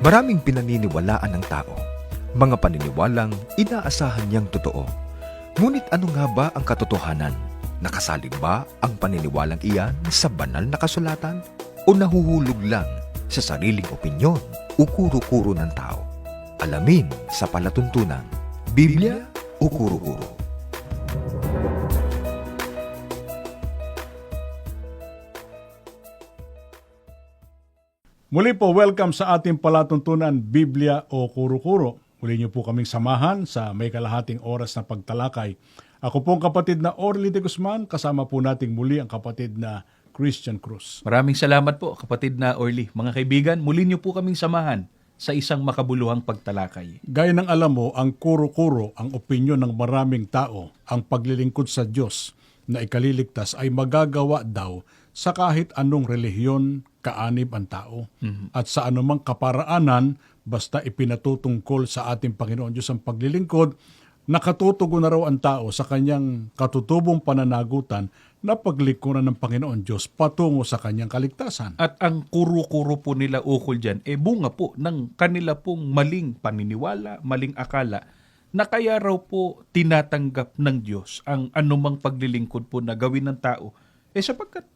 Maraming pinaniniwalaan ng tao, mga paniniwalang inaasahan niyang totoo. Ngunit ano nga ba ang katotohanan? Nakasalig ba ang paniniwalang iyan sa banal na kasulatan? O nahuhulog lang sa sariling opinyon o kuro-kuro ng tao? Alamin sa palatuntunan, Biblia o kuro-kuro? Muli po, welcome sa ating palatuntunan, Biblia o Kuro-Kuro. Muli niyo po kaming samahan sa may kalahating oras na pagtalakay. Ako po ang kapatid na Orly de Guzman, kasama po nating muli ang kapatid na Christian Cruz. Maraming salamat po, kapatid na Orly. Mga kaibigan, muli niyo po kaming samahan sa isang makabuluhang pagtalakay. Gaya ng alam mo, ang kuro-kuro, ang opinyon ng maraming tao, ang paglilingkod sa Diyos na ikaliligtas ay magagawa daw sa kahit anong relihiyon, kaanib ang tao. At sa anumang kaparaanan, basta ipinatutungkol sa ating Panginoon Diyos ang paglilingkod, nakatutugon na raw ang tao sa kanyang katutubong pananagutan na paglikuran ng Panginoon Diyos patungo sa kanyang kaligtasan. At ang kuro-kuro po nila ukol dyan, bunga po ng kanila pong maling paniniwala, maling akala, na kaya raw po tinatanggap ng Diyos ang anumang paglilingkod po na gawin ng tao. Sapagkat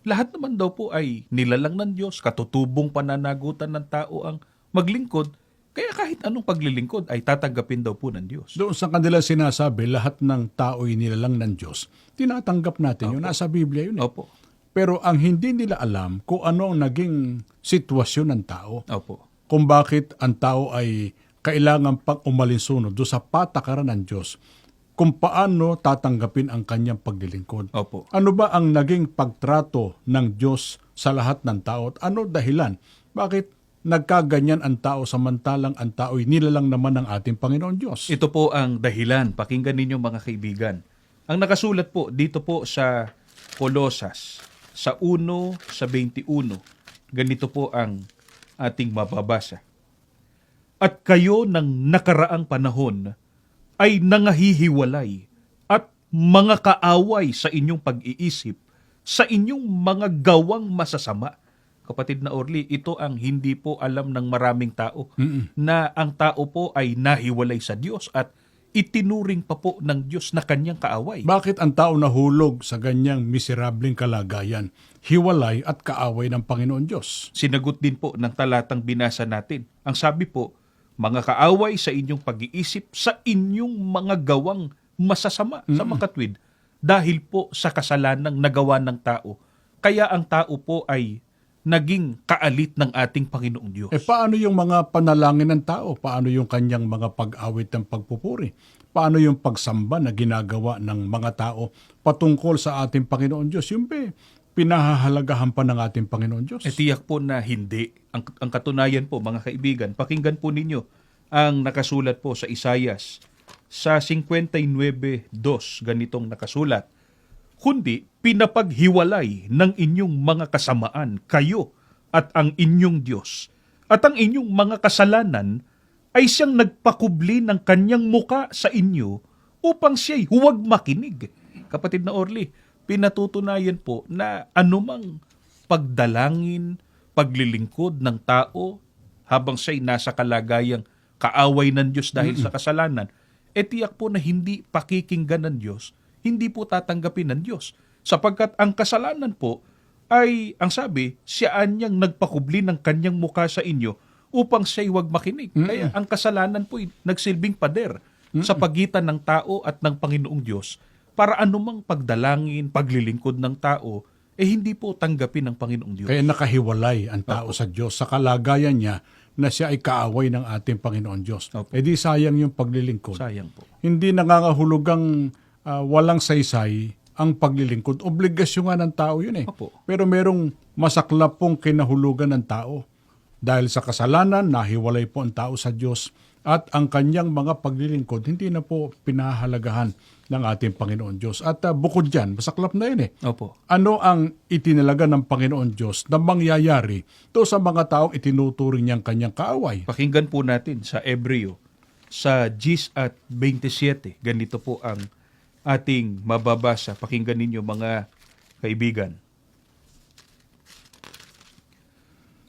lahat naman daw po ay nilalang ng Diyos, katutubong pananagutan ng tao ang maglingkod, kaya kahit anong paglilingkod ay tatanggapin daw po ng Diyos. Doon sa kanila sinasabi, lahat ng tao ay nilalang ng Diyos. Tinatanggap natin yun. Nasa Biblia yun. Opo. Pero ang hindi nila alam kung ano ang naging sitwasyon ng tao. Opo. Kung bakit ang tao ay kailangan pang umalinsunod doon sa patakaran ng Diyos. Kung paano tatanggapin ang kanyang paglilingkod. Opo. Ano ba ang naging pagtrato ng Diyos sa lahat ng tao? At ano dahilan? Bakit nagkaganyan ang tao samantalang ang tao'y nilalang naman ng ating Panginoon Diyos? Ito po ang dahilan. Pakinggan ninyo mga kaibigan. Ang nakasulat po dito po sa Kolosas, sa 1 sa 21, ganito po ang ating mababasa. At kayo ng nakaraang panahon ay nangahihiwalay at mga kaaway sa inyong pag-iisip, sa inyong mga gawang masasama. Kapatid na Orly, ito ang hindi po alam ng maraming tao, na ang tao po ay nahiwalay sa Diyos at itinuring pa po ng Diyos na kanyang kaaway. Bakit ang tao nahulog sa ganyang miserableng kalagayan, hiwalay at kaaway ng Panginoon Diyos? Sinagot din po ng talatang binasa natin. Ang sabi po, mga kaaway sa inyong pag-iisip, sa inyong mga gawang masasama sa makatwid, dahil po sa kasalanang nagawa ng tao. Kaya ang tao po ay naging kaalit ng ating Panginoong Diyos. Paano yung mga panalangin ng tao? Paano yung kanyang mga pag-awit ng pagpupuri? Paano yung pagsamba na ginagawa ng mga tao patungkol sa ating Panginoon Diyos? Yung pinahahalagahan pa ng ating Panginoon Diyos? Tiyak po na hindi. Ang katunayan po, mga kaibigan, pakinggan po ninyo ang nakasulat po sa Isayas. Sa 59:2, ganitong nakasulat. Kundi pinapaghiwalay ng inyong mga kasamaan kayo at ang inyong Diyos. At ang inyong mga kasalanan ay siyang nagpakubli ng kanyang muka sa inyo upang siya'y huwag makinig. Kapatid na Orly, pinatutunayan po na anumang pagdalangin, paglilingkod ng tao habang siya'y nasa kalagayang kaaway ng Diyos dahil sa kasalanan, tiyak po na hindi pakikinggan ng Diyos, hindi po tatanggapin ng Diyos. Sapagkat ang kasalanan po ay, ang sabi, siyaan niyang nagpakubli ng kanyang mukha sa inyo upang siya'y huwag makinig. Kaya ang kasalanan po ay nagsilbing pader sa pagitan ng tao at ng Panginoong Diyos para anumang pagdalangin, paglilingkod ng tao, hindi po tanggapin ng Panginoong Diyos. Kaya nakahiwalay ang tao sa Diyos sa kalagayan niya na siya ay kaaway ng ating Panginoon Diyos. Di sayang yung paglilingkod. Sayang po. Hindi nangangahulugang walang saysay ang paglilingkod. Obligasyon nga ng tao yun eh. Opo. Pero merong masaklap pong kinahulugan ng tao. Dahil sa kasalanan, nahiwalay po ang tao sa Diyos at ang kanyang mga paglilingkod hindi na po pinahalagahan ng ating Panginoon Diyos. At bukod dyan, masaklap na yun eh. Opo. Ano ang itinalaga ng Panginoon Diyos na mangyayari to sa mga taong itinuturing niyang kanyang kaaway? Pakinggan po natin sa Ebreo, sa 10:27. Ganito po ang ating mababasa. Pakinggan ninyo mga kaibigan.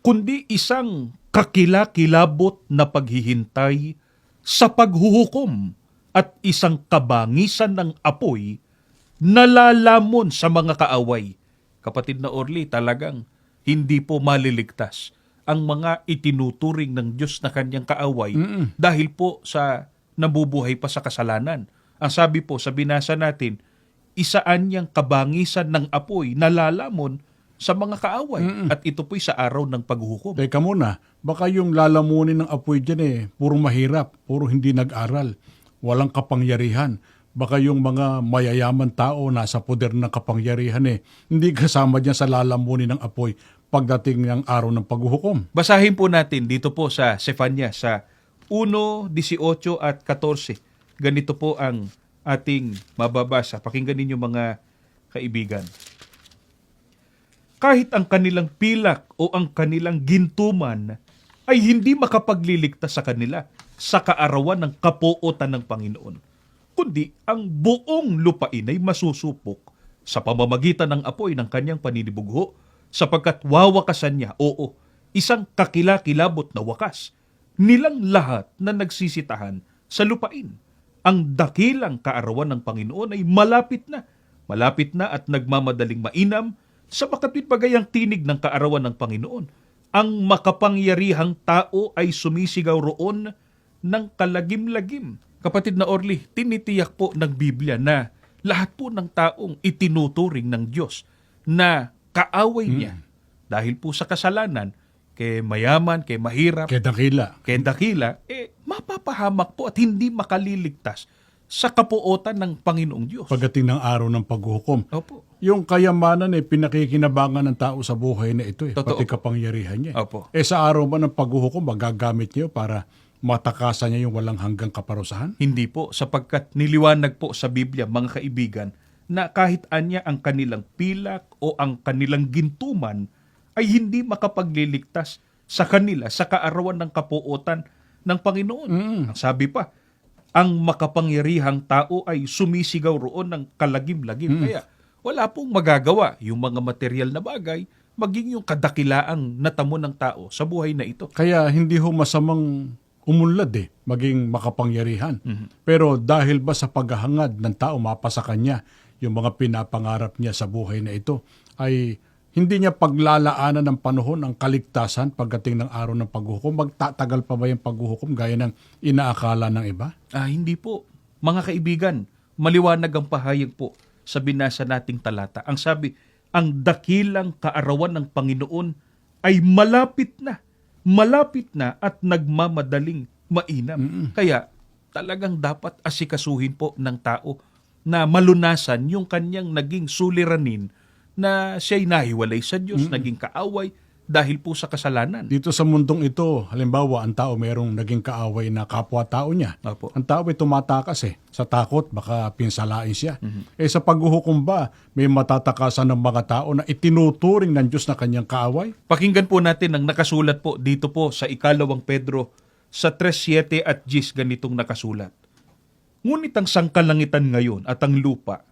Kundi isang kakilakilabot na paghihintay sa paghuhukom at isang kabangisan ng apoy na lalamon sa mga kaaway. Kapatid na Orly, talagang hindi po maliligtas ang mga itinuturing ng Diyos na kanyang kaaway dahil po sa nabubuhay pa sa kasalanan. Ang sabi po sa binasa natin, isaan niyang kabangisan ng apoy na lalamon sa mga kaaway. At ito po'y sa araw ng paghuhukom. Teka muna, baka yung lalamunin ng apoy dyan puro mahirap, puro hindi nag-aral, walang kapangyarihan. Baka yung mga mayayaman tao nasa poder ng kapangyarihan hindi kasama dyan sa lalamunin ng apoy pagdating ng araw ng paghuhukom. Basahin po natin dito po sa Sefanya sa 1:18 at 14. Ganito po ang ating mababasa. Pakinggan ninyo mga kaibigan. Kahit ang kanilang pilak o ang kanilang gintuman ay hindi makapagliligtas sa kanila sa kaarawan ng kapuotan ng Panginoon, kundi ang buong lupain ay masusupok sa pamamagitan ng apoy ng kanyang paninibugho, sapagkat wawakasan niya, isang kakilakilabot na wakas, nilang lahat na nagsisitahan sa lupain. Ang dakilang kaarawan ng Panginoon ay malapit na at nagmamadaling mainam, sa makatwid bagay ang tinig ng kaarawan ng Panginoon. Ang makapangyarihang tao ay sumisigaw roon ng kalagim-lagim. Kapatid na Orly, tinitiyak po ng Biblia na lahat po ng taong itinuturing ng Diyos na kaaway niya dahil po sa kasalanan, kay mayaman, kay mahirap, Kaya dakila. kay dakila, mapapahamak po at hindi makaliligtas sa kapuotan ng Panginoong Diyos. Pagdating ng araw ng paghuhukom. Opo. Yung kayamanan pinakikinabangan ng tao sa buhay na ito Totoo pati po. kapangyarihan niya. Opo. Sa araw ba ng paghuhukom, magagamit niyo para matakasan niya yung walang hanggang kaparusahan? Hindi po, sapagkat niliwanag po sa Biblia, mga kaibigan, na kahit anya ang kanilang pilak o ang kanilang gintuman ay hindi makapagliligtas sa kanila sa kaarawan ng kapuotan ng Panginoon. Ang sabi pa, ang makapangyarihang tao ay sumisigaw roon ng kalagim-lagim. Kaya wala pong magagawa yung mga material na bagay, maging yung kadakilaang natamo ng tao sa buhay na ito. Kaya hindi ho masamang umunlad maging makapangyarihan. Pero dahil ba sa paghahangad ng tao mapasa kanya yung mga pinapangarap niya sa buhay na ito, ay hindi niya paglalaanan ng panahon ang kaligtasan pagdating ng araw ng paghuhukom? Magtatagal pa ba yung paghuhukom gaya ng inaakala ng iba? Hindi po. Mga kaibigan, maliwanag ang pahayag po sa binasa nating talata. Ang sabi, ang dakilang kaarawan ng Panginoon ay malapit na at nagmamadaling mainam. Kaya talagang dapat asikasuhin po ng tao na malunasan yung kanyang naging suliranin na siya'y nahiwalay sa Diyos, naging kaaway dahil po sa kasalanan. Dito sa mundong ito, halimbawa, ang tao merong naging kaaway na kapwa-tao niya. Opo. Ang tao ay tumatakas sa takot, baka pinsalain siya. Sa paghuhukom ba, may matatakasan ng mga tao na itinuturing ng Diyos na kanyang kaaway? Pakinggan po natin ang nakasulat po dito po sa 2 Pedro sa 3:7 at 10, ganitong nakasulat. Ngunit ang sangkalangitan ngayon at ang lupa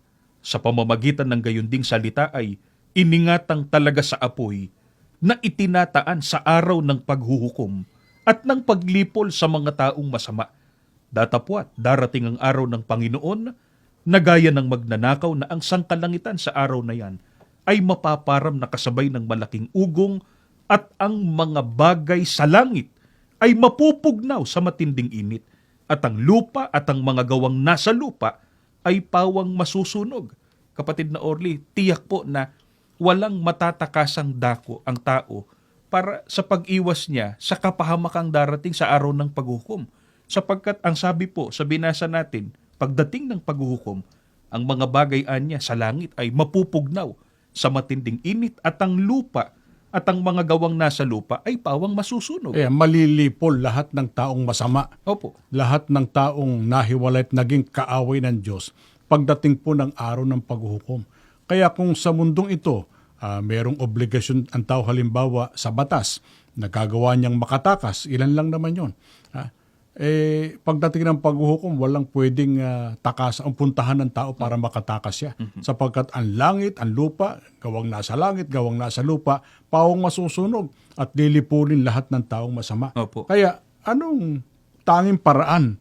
sa pamamagitan ng gayunding salita ay iningatang talaga sa apoy na itinataan sa araw ng paghuhukom at ng paglipol sa mga taong masama. Datapwat, darating ang araw ng Panginoon na gaya ng magnanakaw na ang sangkalangitan sa araw na yan ay mapaparam na kasabay ng malaking ugong at ang mga bagay sa langit ay mapupugnaw sa matinding init at ang lupa at ang mga gawang nasa lupa ay pawang masusunog. Kapatid na Orly, tiyak po na walang matatakasang dako ang tao para sa pag-iwas niya sa kapahamakang darating sa araw ng paghuhukom. Sapagkat ang sabi po sa binasa natin, pagdating ng paghuhukom, ang mga bagay niya sa langit ay mapupugnaw sa matinding init at ang lupa at ang mga gawang nasa lupa ay pawang masusunog. Malilipol lahat ng taong masama. Opo. Lahat ng taong nahiwalay at naging kaaway ng Diyos pagdating po ng araw ng paghuhukom. Kaya kung sa mundong ito, merong obligasyon ang tao halimbawa sa batas, nagagawa niyang makatakas, ilan lang naman yon. pagdating ng paghuhukom, walang pwedeng ang puntahan ng tao para makatakas siya. Sapagkat ang langit, ang lupa, gawang nasa langit, gawang nasa lupa, pawang masusunog at lilipunin lahat ng taong masama. Opo. Kaya anong tanging paraan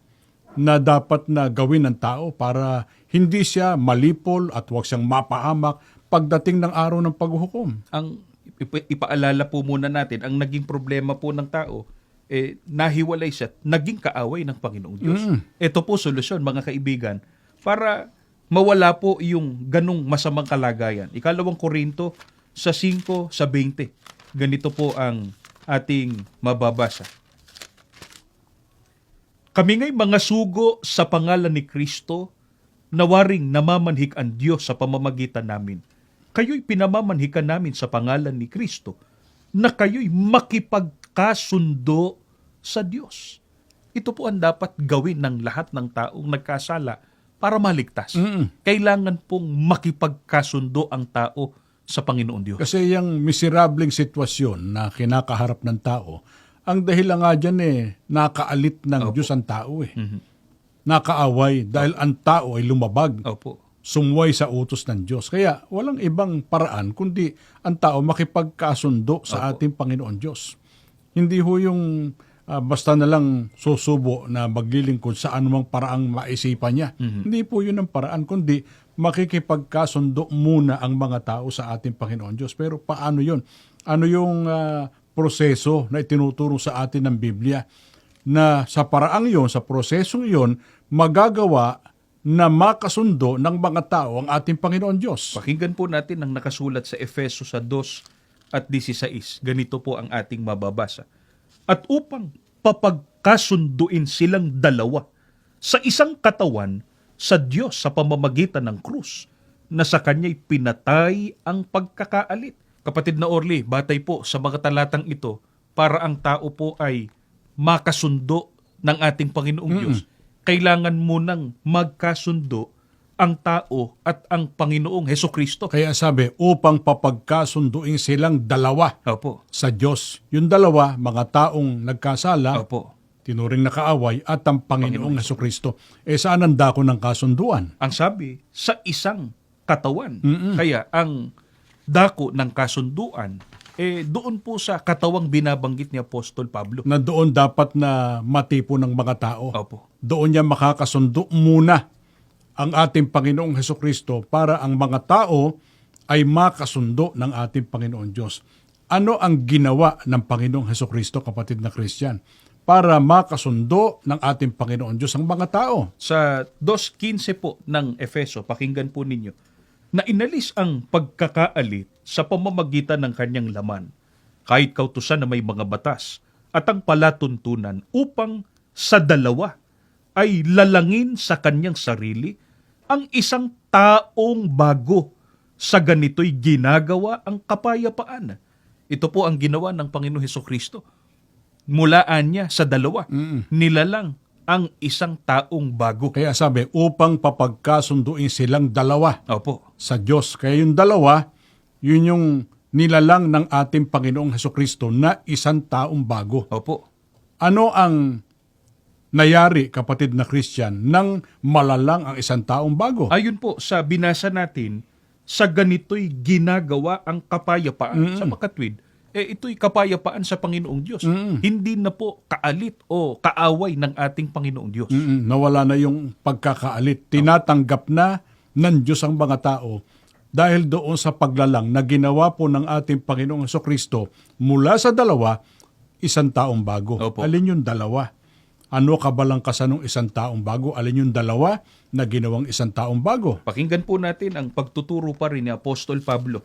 na dapat na gawin ng tao para hindi siya malipol at huwag siyang mapahamak pagdating ng araw ng paghuhukom? Ang ipaalala po muna natin, ang naging problema po ng tao, nahiwalay siya, naging kaaway ng Panginoong Diyos. Ito po solusyon, mga kaibigan, para mawala po yung ganong masamang kalagayan. Ikalawang Korinto sa 5 sa 20. Ganito po ang ating mababasa. Kami nga'y mga sugo sa pangalan ni Kristo, nawaring namamanhik ang Diyos sa pamamagitan namin. Kayo'y pinamamanhikan namin sa pangalan ni Kristo, na kayo'y makipagkasundo sa Diyos. Ito po ang dapat gawin ng lahat ng taong nagkasala para maligtas. Kailangan pong makipagkasundo ang tao sa Panginoon Diyos. Kasi yung miserableng sitwasyon na kinakaharap ng tao, ang dahilan nga dyan nakaalit ng Diyos ang tao Nakaaway dahil ang tao ay lumabag. Opo. Sumway sa utos ng Diyos. Kaya walang ibang paraan kundi ang tao makipagkasundo sa ating Panginoon Diyos. Hindi ho yung basta na lang susubo na maglilingkod sa anumang paraang maisipan niya. Hindi po yun ang paraan kundi makikipagkasundo muna ang mga tao sa ating Panginoon Diyos. Pero paano yun? Ano yung proseso na itinuturo sa atin ng Biblia na sa paraang yon, sa prosesong yon, magagawa na makasundo ng mga tao ang ating Panginoon Diyos. Pakinggan po natin ang nakasulat sa Efeso sa 2 at 16. Ganito po ang ating mababasa. At upang papagkasunduin silang dalawa sa isang katawan sa Diyos sa pamamagitan ng krus, na sa Kanya'y pinatay ang pagkakaalit. Kapatid na Orly, batay po sa mga talatang ito, para ang tao po ay makasundo ng ating Panginoong Diyos, kailangan munang magkasundo ang tao at ang Panginoong Hesukristo. Kaya sabi, upang papagkasunduin silang dalawa Opo. sa Diyos. Yung dalawa, mga taong nagkasala, Opo. tinuring na kaaway, at ang Panginoong Hesukristo. Saan ang dako ng kasunduan? Ang sabi, sa isang katawan. Kaya ang dako ng kasunduan, doon po sa katawang binabanggit ni Apostol Pablo. Na doon dapat na matipo ng mga tao. Opo. Doon niya makakasundo muna ang ating Panginoong Hesukristo para ang mga tao ay makasundo ng ating Panginoon Diyos. Ano ang ginawa ng Panginoong Hesukristo, kapatid na Christian, para makasundo ng ating Panginoon Diyos ang mga tao? Sa 2.15 po ng Efeso, pakinggan po ninyo, na inalis ang pagkakaalit sa pamamagitan ng kanyang laman, kahit kautusan na may mga batas, at ang palatuntunan upang sa dalawa ay lalangin sa kanyang sarili ang isang taong bago. Sa ganito'y ginagawa ang kapayapaan. Ito po ang ginawa ng Panginoong Hesukristo. Mulaan niya sa dalawa, nilalang ang isang taong bago. Kaya sabi, upang papagkasunduin silang dalawa Opo. sa Diyos. Kaya yung dalawa, yun yung nilalang ng ating Panginoong Hesukristo na isang taong bago. Opo. Ano ang nayari, kapatid na Christian, nang malalang ang isang taong bago? Ayun po, sa binasa natin, sa ganito'y ginagawa ang kapayapaan sa makatwid. Ito'y kapayapaan sa Panginoong Diyos. Hindi na po kaalit o kaaway ng ating Panginoong Diyos. Nawala na yung pagkakaalit. Tinatanggap na ng Diyos ang mga tao dahil doon sa paglalang na ginawa po ng ating Panginoong Hesukristo mula sa dalawa, isang taong bago. Opo. Alin yung dalawa? Ano kabalangkasan ng isang taong bago? Alin yung dalawa na ginawang isang taong bago? Pakinggan po natin ang pagtuturo pa rin ni Apostol Pablo.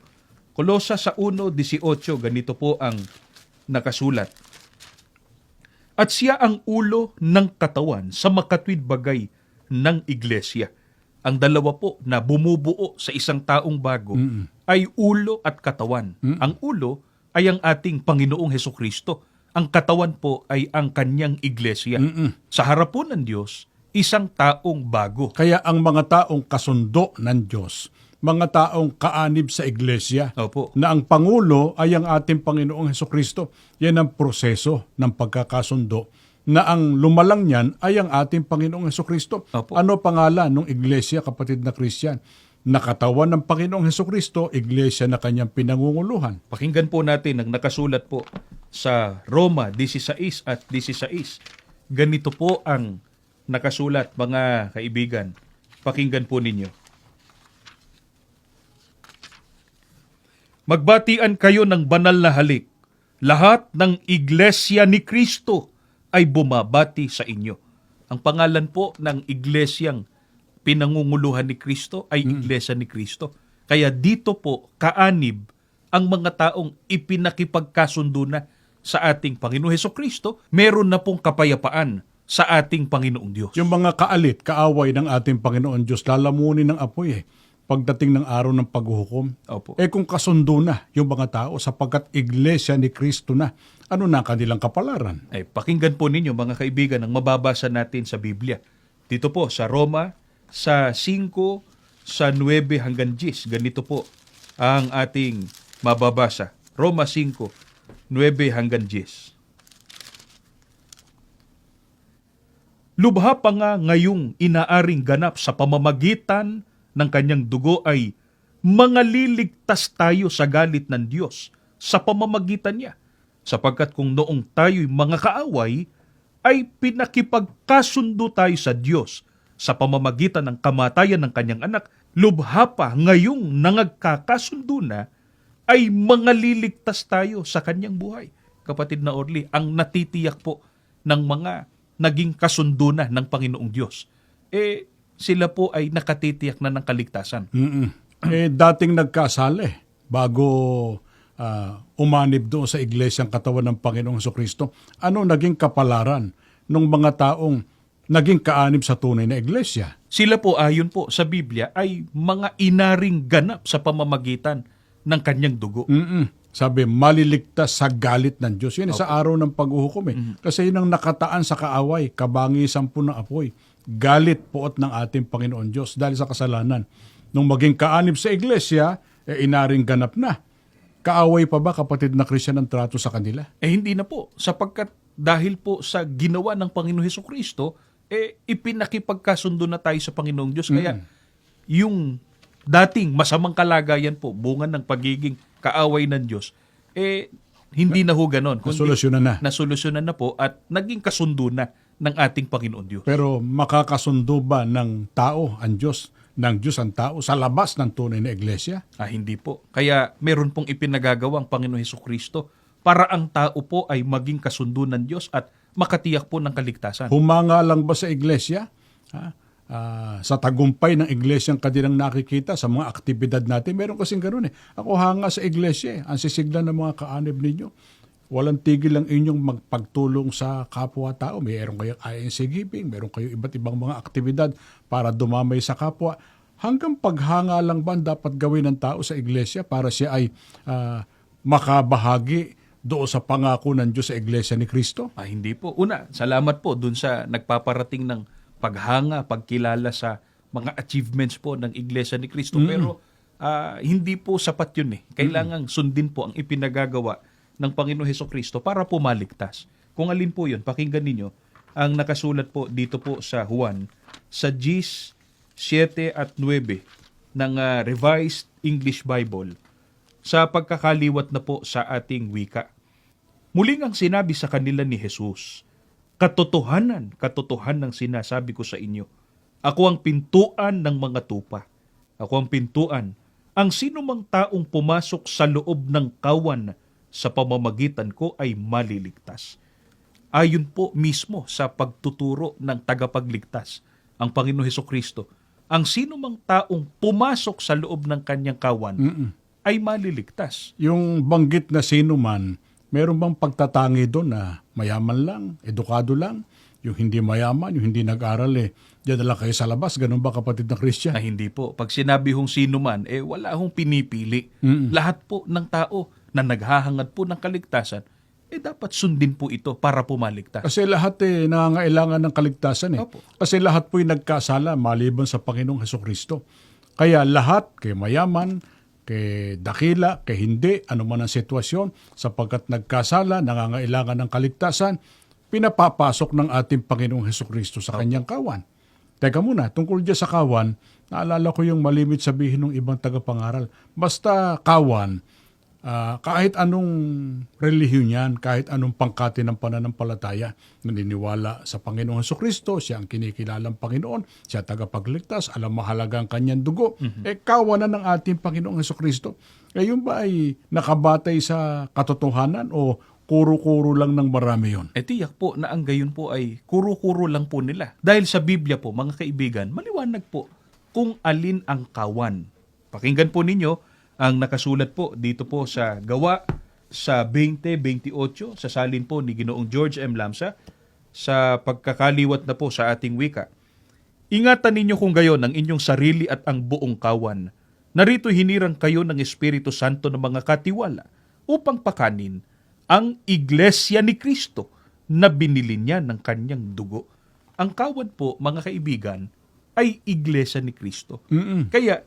Kolosas sa 1:18, ganito po ang nakasulat. At siya ang ulo ng katawan sa makatwid bagay ng iglesia. Ang dalawa po na bumubuo sa isang taong bago ay ulo at katawan. Ang ulo ay ang ating Panginoong Hesukristo. Ang katawan po ay ang kanyang iglesia. Sa harap po ng Diyos, isang taong bago. Kaya ang mga taong kasundo ng Diyos, mga taong kaanib sa iglesia, Opo. na ang Pangulo ay ang ating Panginoong Hesukristo, yan ang proseso ng pagkakasundo na ang lumalang niyan ay ang ating Panginoong Hesukristo. Opo. Ano pangalan ng iglesia, kapatid na Christian? Nakatawan ng Panginoong Hesukristo, iglesia na kanyang pinangunguluhan. Pakinggan po natin ang nakasulat po sa Roma 16 at 16. Ganito po ang nakasulat, mga kaibigan. Pakinggan po ninyo. Magbatian kayo ng banal na halik. Lahat ng iglesia ni Kristo ay bumabati sa inyo. Ang pangalan po ng iglesyang pinangunguluhan ni Kristo ay iglesia ni Kristo. Kaya dito po, kaanib ang mga taong ipinakipagkasundo na sa ating Panginoon Hesukristo, meron na pong kapayapaan sa ating Panginoong Diyos. Yung mga kaalit, kaaway ng ating Panginoon Diyos, lalamunin ng apoy pagdating ng araw ng paghuhukom. Opo. Kung kasundo na yung mga tao sapagkat iglesia ni Kristo na, ano na ang kanilang kapalaran? Ay, pakinggan po ninyo mga kaibigan ang mababasa natin sa Biblia. Dito po sa Roma, sa 5, sa 9 hanggang 10. Ganito po ang ating mababasa. Roma 5, 9 hanggang 10. Lubha pa nga ngayong inaaring ganap sa pamamagitan ng kanyang dugo ay mangaliligtas tayo sa galit ng Diyos sa pamamagitan niya. Sapagkat kung noong tayo'y mga kaaway, ay pinakipagkasundo tayo sa Diyos sa pamamagitan ng kamatayan ng kanyang anak, lubha pa ngayong nangagkakasundo na, ay mangaliligtas tayo sa kanyang buhay. Kapatid na Orly, ang natitiyak po ng mga naging kasundo na ng Panginoong Diyos, sila po ay nakatitiyak na ng kaligtasan. Dating nagkasala bago umanib doon sa iglesyang katawan ng Panginoong Hesukristo. Ano naging kapalaran ng mga taong naging kaanib sa tunay na iglesia? Sila po ayon po sa Biblia ay mga inaring ganap sa pamamagitan ng kanyang dugo. Sabi, maliligtas sa galit ng Diyos. Yan sa araw ng paghuhukom. Kasi yun ang nakataan sa kaaway, kabangisan po ng apoy. Galit poot ng ating Panginoon Diyos dahil sa kasalanan. Nung maging kaanib sa iglesia, inaring ganap na. Kaaway pa ba, kapatid na Christian, ang trato sa kanila? Hindi na po, sapagkat dahil po sa ginawa ng Panginoon Hesukristo, ipinakipagkasundo na tayo sa Panginoong Diyos. Kaya yung dating masamang kalagayan po, bunga ng pagiging kaaway ng Diyos, hindi na ho ganon. Nasolusyonan na. Nasolusyonan na po at naging kasundo na ng ating Panginoon Diyos. Pero makakasundo ba ng tao ang Diyos, ng Diyos ang tao sa labas ng tunay na iglesia? Hindi po. Kaya meron pong ipinagagawa ang Panginoon Hesukristo para ang tao po ay maging kasundo ng Diyos at makatiyak po ng kaligtasan. Humanga lang ba sa iglesia? Sa tagumpay ng iglesyang kanilang nakikita sa mga aktibidad natin, meron kasing ganoon Ako hanga sa iglesia ang sisigla ng mga kaanib ninyo. Walang tigil ang inyong magpagtulong sa kapwa-tao. Mayroon kayong INC giving, meron kayong iba't ibang mga aktibidad para dumamay sa kapwa. Hanggang paghanga lang ba dapat gawin ng tao sa iglesia para siya ay makabahagi doon sa pangako ng Diyos sa iglesia ni Kristo? Hindi po. Una, salamat po dun sa nagpaparating ng paghanga, pagkilala sa mga achievements po ng iglesia ni Kristo. Pero hindi po sapat yun Kailangang sundin po ang ipinagagawa ng Panginoon Hesukristo para pumaligtas. Kung alin po yun, pakinggan ninyo ang nakasulat po dito po sa Juan, sa 10:7 at 9 ng Revised English Bible, sa pagkakaliwat na po sa ating wika. Muling ang sinabi sa kanila ni Jesus, katotohanan sinasabi ko sa inyo, ako ang pintuan ng mga tupa. Ako ang pintuan. Ang sinumang taong pumasok sa loob ng kawan sa pamamagitan ko ay maliligtas. Ayon po mismo sa pagtuturo ng tagapagligtas, ang Panginoon Hesukristo, ang sinumang taong pumasok sa loob ng kanyang kawan ay maliligtas. Yung banggit na sino man, meron bang pagtatangi doon na mayaman lang, edukado lang, yung hindi mayaman, yung hindi nag-aral diyan na lang kayo sa labas? Ganun ba, kapatid na Christian? Hindi po. Pag sinabi hong sino man, wala hong pinipili. Lahat po ng tao na naghahangad po ng kaligtasan, dapat sundin po ito para pumaligtas. Kasi lahat nangangailangan ng kaligtasan Opo. Kasi lahat po'y nagkasala maliban sa Panginoong Hesukristo. Kaya lahat, kay mayaman, kay dakila, kay hindi, ano man ang sitwasyon, sapagkat nagkasala, nangangailangan ng kaligtasan, pinapapasok ng ating Panginoong Hesukristo sa kanyang kawan. Teka muna, tungkol dyan sa kawan, naalala ko yung malimit sabihin ng ibang tagapangaral. Basta kawan, kahit anong relihiyon yan, kahit anong pangkati ng pananampalataya, naniniwala sa Panginoong Hesukristo, siya ang kinikilalang Panginoon, siya tagapagligtas, alam mahalaga ang kanyang dugo, kawanan ng ating Panginoong Hesukristo. Yun ba ay nakabatay sa katotohanan o kuro-kuro lang ng marami yun? Tiyak po na ang gayon po ay kuro-kuro lang po nila. Dahil sa Biblia po, mga kaibigan, maliwanag po kung alin ang kawan. Pakinggan po ninyo ang nakasulat po dito po sa Gawa sa 20:28 sa salin po ni Ginoong George M. Lamsa sa pagkakaliwat na po sa ating wika. Ingatan ninyo kung gayon ang inyong sarili at ang buong kawan. Narito hinirang kayo ng Espiritu Santo ng mga katiwala upang pakanin ang Iglesia ni Kristo na binili niya ng kanyang dugo. Ang kawan po, mga kaibigan, ay Iglesia ni Kristo. Kaya,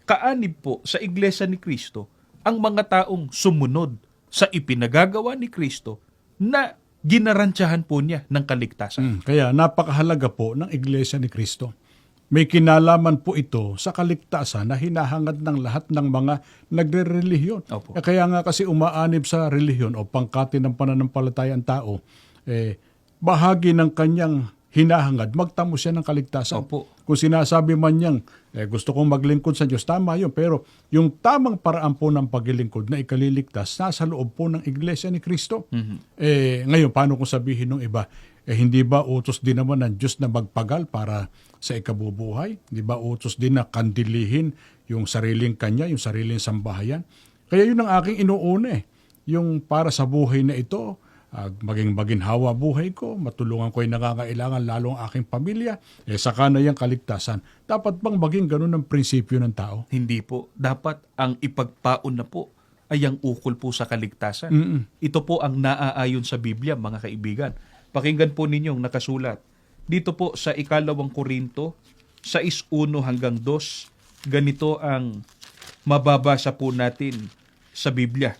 kaanib po sa Iglesia ni Kristo ang mga taong sumunod sa ipinagagawa ni Kristo na ginarantyahan po niya ng kaligtasan. Kaya napakahalaga po ng Iglesia ni Kristo. May kinalaman po ito sa kaligtasan na hinahangad ng lahat ng mga nagre-relihiyon. Opo. Kaya nga kasi umaanib sa relihiyon o pangkati ng pananampalataya ang tao, bahagi ng kanyang hinahangad, magtamo siya ng kaligtasan. Opo. Kung sinasabi man niyang, gusto kong maglingkod sa Diyos, tama yun. Pero yung tamang paraan po ng paglilingkod na ikaliligtas, nasa loob po ng Iglesia ni Kristo. Ngayon, paano kung sabihin ng iba, hindi ba utos din naman ng Diyos na magpagal para sa ikabubuhay? Hindi ba utos din na kandilihin yung sariling kanya, yung sariling sambahayan? Kaya yun ang aking inuuna yung para sa buhay na ito, maging maginhawa buhay ko, matulungan ko yung nangangailangan, lalo ang aking pamilya, saka na yung kaligtasan. Dapat bang maging ganun ang prinsipyo ng tao? Hindi po. Dapat ang ipagpaon na po ay ang ukol po sa kaligtasan. Ito po ang naaayon sa Biblia, mga kaibigan. Pakinggan po ninyong nakasulat. Dito po sa 2 Korinto, 6:1 hanggang 2, ganito ang mababasa po natin sa Biblia.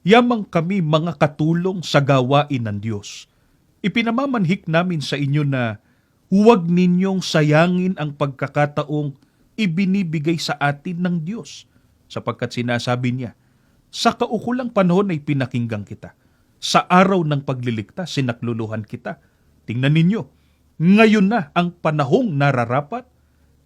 Yamang kami mga katulong sa gawain ng Diyos. Ipinamamanhik namin sa inyo na huwag ninyong sayangin ang pagkakataong ibinibigay sa atin ng Diyos, sapagkat sinasabi niya, sa kaukulang panahon ay pinakinggan kita. Sa araw ng pagliligtas, sinakluluhan kita. Tingnan ninyo, ngayon na ang panahong nararapat,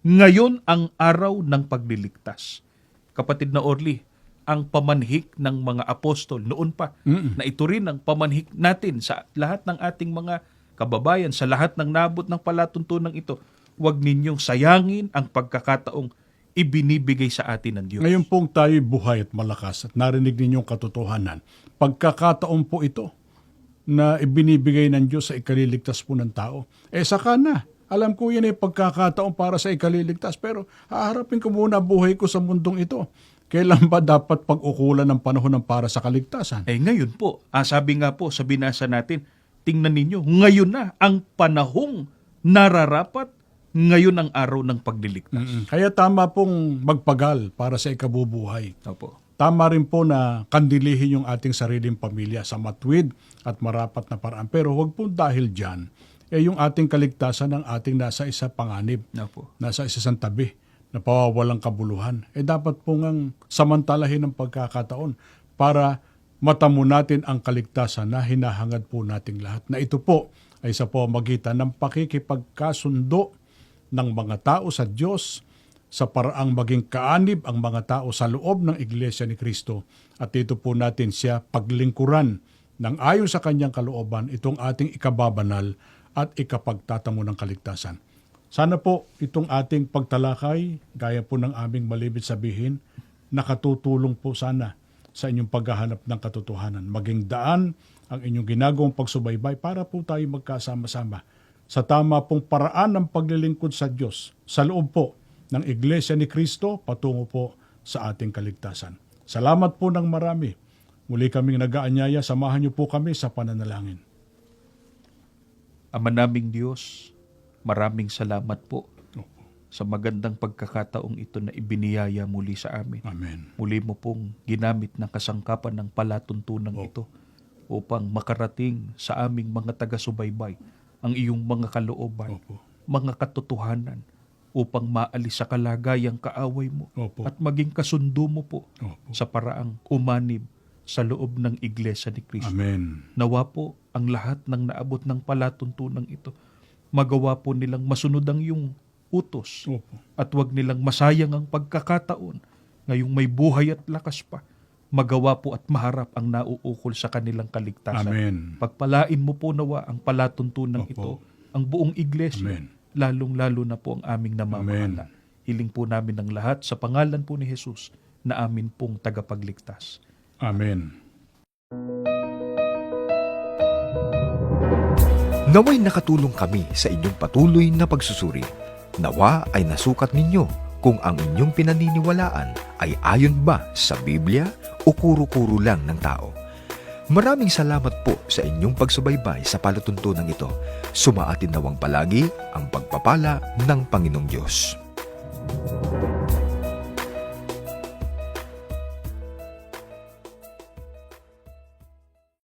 ngayon ang araw ng pagliligtas. Kapatid na Orly, ang pamanhik ng mga apostol noon pa, na ito rin ang pamanhik natin sa lahat ng ating mga kababayan, sa lahat ng nabot ng palatuntunan ito. Huwag ninyong sayangin ang pagkakataong ibinibigay sa atin ng Diyos. Ngayon pong tayo'y buhay at malakas at narinig ninyong katotohanan. Pagkakataon po ito na ibinibigay ng Diyos sa ikaliligtas po ng tao. Saka na. Alam ko yan ay pagkakataon para sa ikaliligtas, pero haharapin ko muna buhay ko sa mundong ito. Kailan ba dapat pag-ukulan ng panahon ng para sa kaligtasan? Ngayon po, sabi nga po sa binasa natin, tingnan ninyo, ngayon na ang panahong nararapat, ngayon ang araw ng pagliligtas. Kaya tama pong magpagal para sa ikabubuhay. Opo. Tama rin po na kandilihin yung ating sariling pamilya sa matuwid at marapat na paraan. Pero huwag po dahil dyan, yung ating kaligtasan ng ating nasa isa panganib, Opo. nasa isa sang tabi, na pawawalang kabuluhan. Dapat po ngang samantalahin ang pagkakataon para matamo natin ang kaligtasan na hinahangad po nating lahat. Na ito po ay sa pamamagitan ng pakikipagkasundo ng mga tao sa Diyos sa paraang maging kaanib ang mga tao sa loob ng Iglesia ni Kristo. At ito po natin siya paglingkuran ng ayon sa kanyang kalooban itong ating ikababanal at ikapagtatamo ng kaligtasan. Sana po itong ating pagtalakay, gaya po ng aming malibit sabihin, nakatutulong po sana sa inyong paghahanap ng katotohanan. Maging daan ang inyong ginagawang pagsubaybay para po tayo magkasama-sama sa tama pong paraan ng paglilingkod sa Diyos sa loob po ng Iglesia ni Kristo patungo po sa ating kaligtasan. Salamat po ng marami. Muli kaming nag-aanyaya, samahan niyo po kami sa pananalangin. Ama naming Diyos, maraming salamat po sa magandang pagkakataong ito na ibiniyaya muli sa amin. Amen. Muli mo pong ginamit ng kasangkapan ng palatuntunan ito upang makarating sa aming mga taga-subaybay ang iyong mga kalooban, Opo. mga katotohanan, upang maalis sa kalagayang kaaway mo Opo. at maging kasundo mo po Opo. sa paraang umanib sa loob ng Iglesia ni Kristo. Amen. Nawa po ang lahat ng naabot ng palatuntunang ito, magawa po nilang masunod ang iyong utos Opo. at wag nilang masayang ang pagkakataon ngayong may buhay at lakas pa, magawa po at maharap ang nauukol sa kanilang kaligtasan. Amen. Pagpalain mo po nawa ang palatuntunan Opo. ito, ang buong iglesia, Amen. lalong-lalo na po ang aming namamahala. Hiling po namin ng lahat sa pangalan po ni Jesus na amin pong tagapagligtas. Amen. Naway nakatulong kami sa inyong patuloy na pagsusuri. Nawa ay nasukat ninyo kung ang inyong pinaniniwalaan ay ayon ba sa Biblia o kuro-kuro lang ng tao. Maraming salamat po sa inyong pagsubaybay sa palatuntunan ito. Sumaatin nawang palagi ang pagpapala ng Panginoong Diyos.